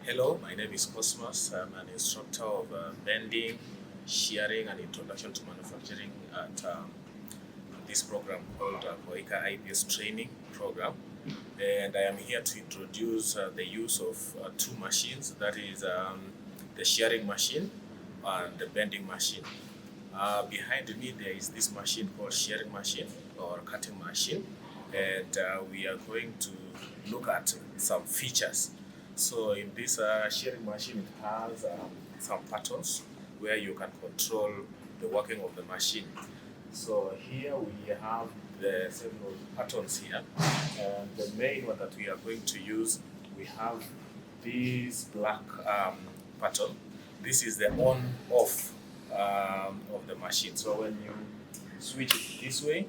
Hello, my name is Cosmas. I'm an instructor of bending, shearing, and introduction to manufacturing at this program called Koika IPS Training Program. And I am here to introduce the use of two machines, that is the shearing machine and the bending machine. Behind me, there is this machine called shearing machine or cutting machine, and we are going to look at some features. So in this shearing machine, it has some buttons where you can control the working of the machine. So here we have the several buttons here, and the main one that we are going to use, we have this black button. This is the on-off of the machine. So when you switch it this way,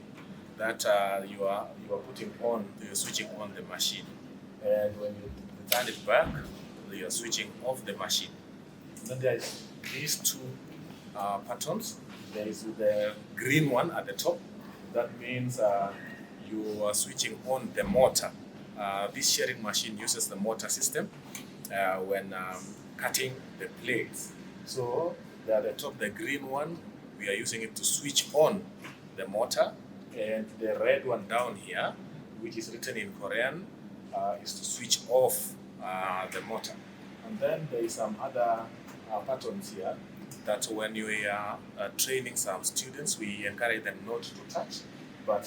that you are putting on, you're switching on the machine, and when you turn it back, you are switching off the machine. Then there is these two buttons. There is the green one at the top. That means you are switching on the motor. This shearing machine uses the motor system when cutting the blades. So at the top, the green one, we are using it to switch on the motor, and the red one down here, which is written in Korean, is to switch off the motor. And then there is some other buttons here that when you are training some students, we encourage them not to touch. But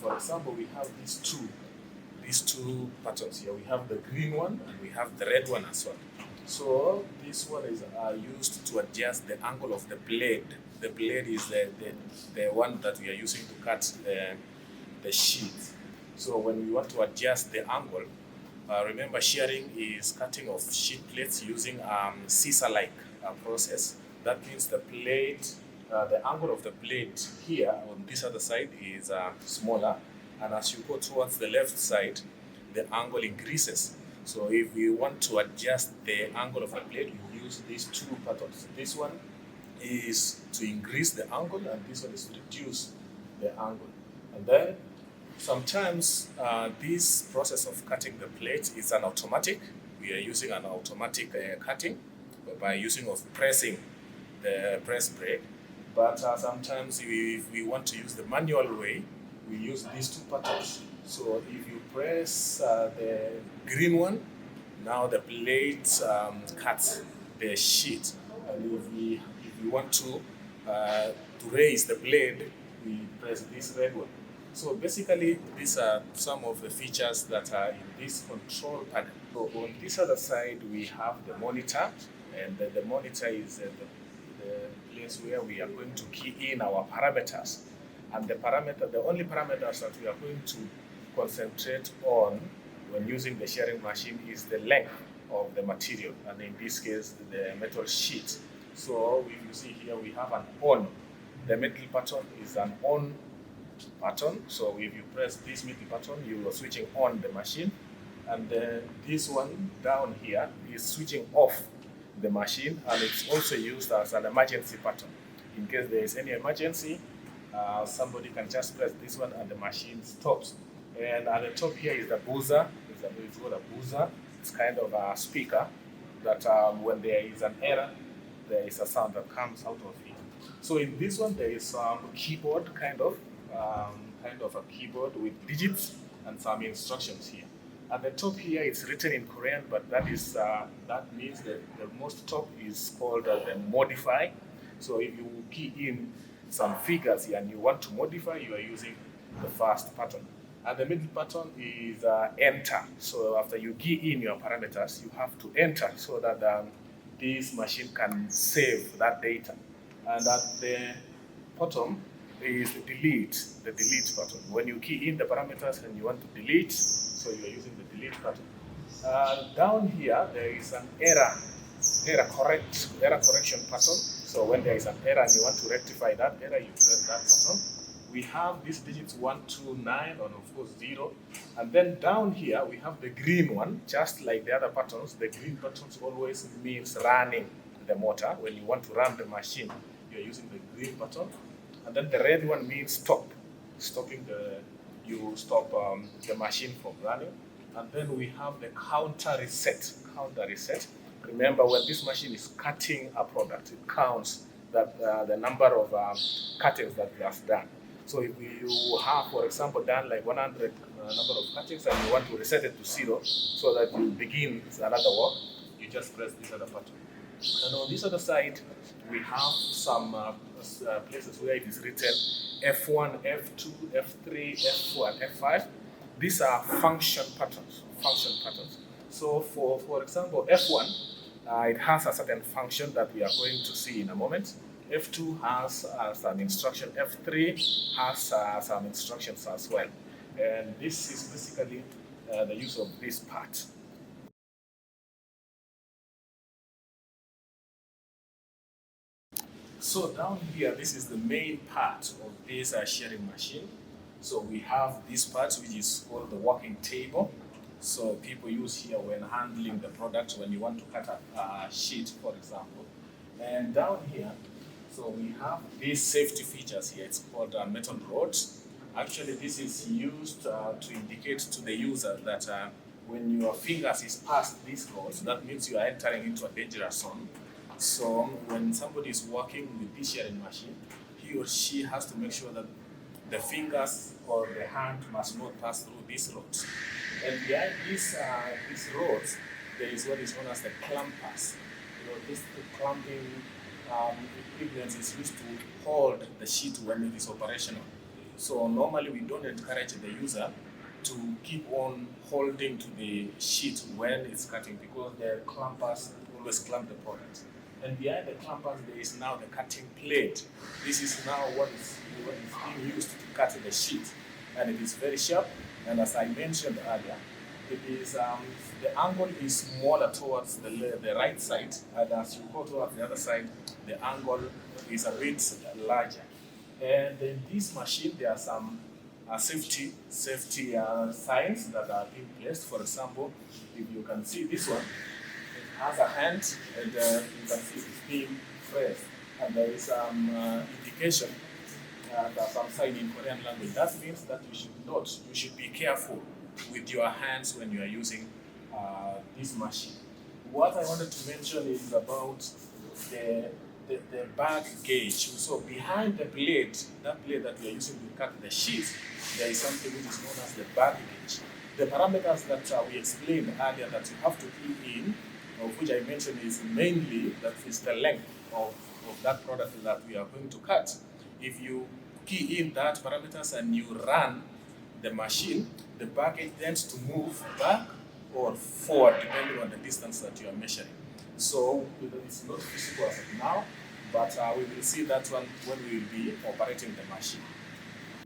for example, we have these two buttons here. We have the green one and we have the red one as well. So this one is used to adjust the angle of the blade. The blade is the one that we are using to cut the sheet. So when we want to adjust the angle, remember shearing is cutting of sheet plates using scissor-like process. That means the blade, the angle of the blade here on this other side is smaller, and as you go towards the left side, the angle increases. So if we want to adjust the angle of the blade, we use these two buttons. This one is to increase the angle, and this one is to reduce the angle. And then sometimes this process of cutting the plates is an automatic. We are using an automatic cutting by using of pressing the press brake. But sometimes if we want to use the manual way, we use these two buttons. So if you press the green one, now the blade cuts the sheet. And if we want to raise the blade, we press this red one. So basically, these are some of the features that are in this control panel. So on this other side, we have the monitor, and the monitor is the place where we are going to key in our parameters. And the only parameters that we are going to concentrate on when using the shearing machine is the length of the material, and in this case, the metal sheet. So if you see here, we have an on. The middle button is an on button. So if you press this middle button, you are switching on the machine. And then this one down here is switching off the machine, and it's also used as an emergency button. In case there is any emergency, somebody can just press this one and the machine stops. And at the top here is the buzzer. It's called a buzzer. It's kind of a speaker that when there is an error, there is a sound that comes out of it. So in this one, there is some keyboard, kind of a keyboard with digits and some instructions here. At the top here, it's written in Korean, but that means that the most top is called the modify. So if you key in some figures here and you want to modify, you are using the first button. And the middle button is enter. So after you key in your parameters, you have to enter so that this machine can save that data. And at the bottom is the delete button. When you key in the parameters and you want to delete, so you are using the delete button. Down here, there is an error correction button. So when there is an error and you want to rectify that error, you press that button. We have these digits 1, 2, 9, and of course 0. And then down here, we have the green one, just like the other buttons. The green buttons always means running the motor. When you want to run the machine, you're using the green button. And then the red one means stop. You stop the machine from running. And then we have the counter reset. count the reset. Remember, when this machine is cutting a product, it counts that the number of cuttings that it has done. So if you have, for example, done like 100 number of cuttings and you want to reset it to 0 so that you begin another work, you just press this other button. And on this other side, we have some places where it is written F1, F2, F3, F4, and F5. These are function patterns. So for example, F1, it has a certain function that we are going to see in a moment. F2 has some instruction. F3 has some instructions as well. And this is basically the use of this part. So down here, this is the main part of this shearing machine. So we have this part which is called the working table. So people use here when handling the product, when you want to cut a sheet, for example. And down here, so we have these safety features here. It's called metal rods. Actually, this is used to indicate to the user that when your fingers is past these rods, that means you are entering into a dangerous zone. So when somebody is working with this shearing machine, he or she has to make sure that the fingers or the hand must not pass through these rods. And behind these rods, there is what is known as the clampers. This clamping equipment is used to hold the sheet when it is operational. So normally we don't encourage the user to keep on holding to the sheet when it's cutting because the clampers always clamp the product. And behind the clampers, there is now the cutting plate. This is now what is being used to cut the sheet, and it is very sharp. And as I mentioned earlier, it is the angle is smaller towards the right side, and as you go towards the other side, the angle is a bit larger. And in this machine, there are some safety signs that are being placed. For example, if you can see this one, it has a hand, and you can see it's being pressed, and there is some indication. There's some sign in Korean language. That means that you should be careful with your hands when you are using this machine. What I wanted to mention is about the bag gauge. So behind the blade, that blade that we are using to cut the sheet, there is something which is known as the bag gauge. The parameters that we explained earlier that you have to key in, of which I mentioned, is mainly that is the length of that product that we are going to cut. If you key in that parameters and you run the machine, the bag gauge tends to move back or forward depending on the distance that you are measuring. So it's not visible as of now, but we will see that one when we will be operating the machine.